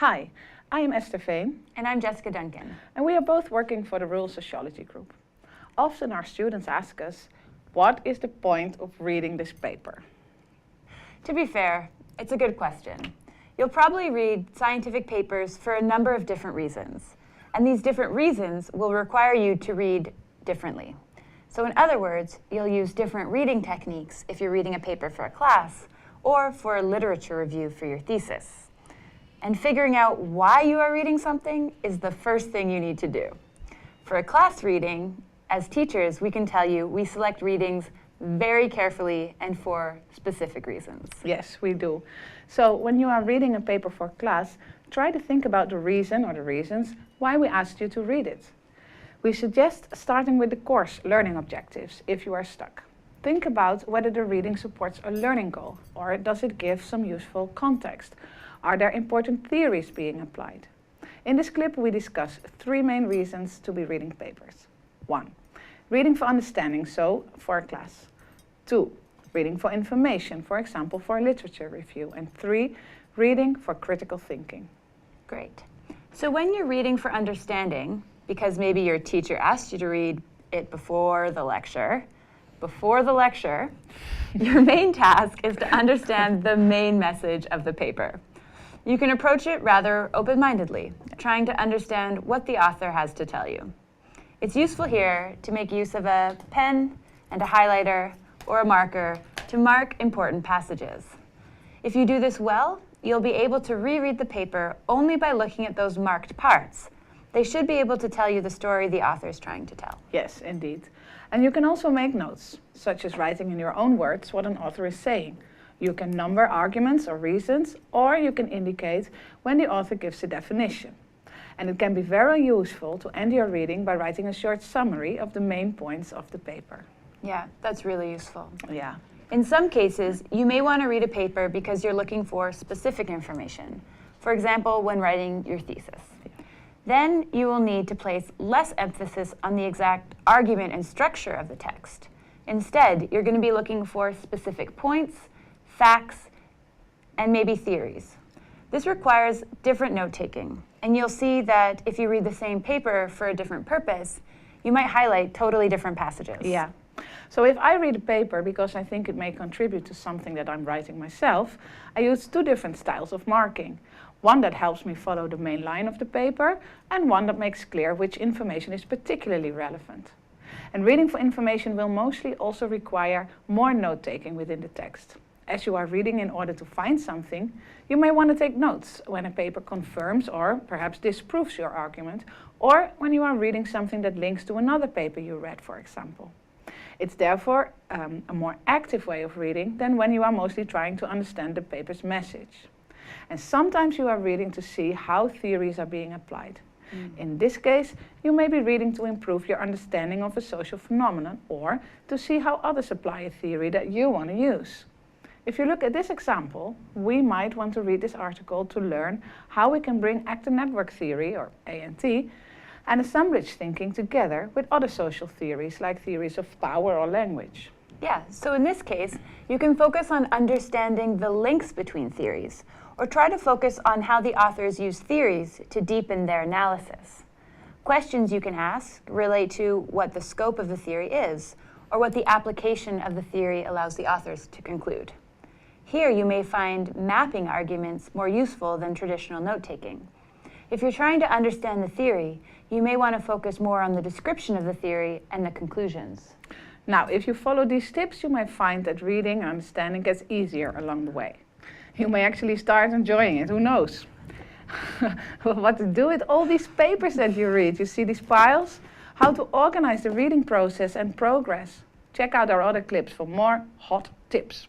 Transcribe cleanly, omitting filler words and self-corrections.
Hi, I am Esther Veen. And I'm Jessica Duncan. And we are both working for the Rural Sociology group. Often our students ask us, what is the point of reading this paper? To be fair, it's a good question. You'll probably read scientific papers for a number of different reasons. And these different reasons will require you to read differently. So in other words, you'll use different reading techniques if you're reading a paper for a class or for a literature review for your thesis. And figuring out why you are reading something is the first thing you need to do. For a class reading, as teachers, we can tell you we select readings very carefully and for specific reasons. Yes, we do. So when you are reading a paper for class, try to think about the reason or the reasons why we asked you to read it. We suggest starting with the course learning objectives if you are stuck. Think about whether the reading supports a learning goal, or does it give some useful context? Are there important theories being applied? In this clip, we discuss 3 main reasons to be reading papers. 1. Reading for understanding, so for a class. 2. Reading for information, for example, for a literature review. And 3. Reading for critical thinking. Great. So when you're reading for understanding, because maybe your teacher asked you to read it before the lecture, your main task is to understand the main message of the paper. You can approach it rather open-mindedly, trying to understand what the author has to tell you. It's useful here to make use of a pen and a highlighter or a marker to mark important passages. If you do this well, you'll be able to reread the paper only by looking at those marked parts. They should be able to tell you the story the author is trying to tell. Yes, indeed. And you can also make notes, such as writing in your own words what an author is saying. You can number arguments or reasons, or you can indicate when the author gives a definition. And it can be very useful to end your reading by writing a short summary of the main points of the paper. Yeah, that's really useful. Yeah. In some cases, you may want to read a paper because you're looking for specific information. For example, when writing your thesis. Then you will need to place less emphasis on the exact argument and structure of the text. Instead, you're going to be looking for specific points, facts, and maybe theories. This requires different note-taking, and you'll see that if you read the same paper for a different purpose, you might highlight totally different passages. Yeah. So if I read a paper because I think it may contribute to something that I'm writing myself, I use 2 different styles of marking. One that helps me follow the main line of the paper, and one that makes clear which information is particularly relevant. And reading for information will mostly also require more note-taking within the text. As you are reading in order to find something, you may want to take notes when a paper confirms or perhaps disproves your argument, or when you are reading something that links to another paper you read, for example. It's therefore a more active way of reading than when you are mostly trying to understand the paper's message. And sometimes you are reading to see how theories are being applied. In this case, you may be reading to improve your understanding of a social phenomenon or to see how others apply a theory that you want to use. If you look at this example, we might want to read this article to learn how we can bring actor network theory, or ANT, and assemblage thinking together with other social theories like theories of power or language. Yeah, so in this case, you can focus on understanding the links between theories, or try to focus on how the authors use theories to deepen their analysis. Questions you can ask relate to what the scope of the theory is, or what the application of the theory allows the authors to conclude. Here you may find mapping arguments more useful than traditional note-taking. If you're trying to understand the theory, you may want to focus more on the description of the theory and the conclusions. Now, if you follow these tips, you may find that reading and understanding gets easier along the way. You may actually start enjoying it, who knows? What to do with all these papers that you read? You see these piles? How to organize the reading process and progress. Check out our other clips for more hot tips.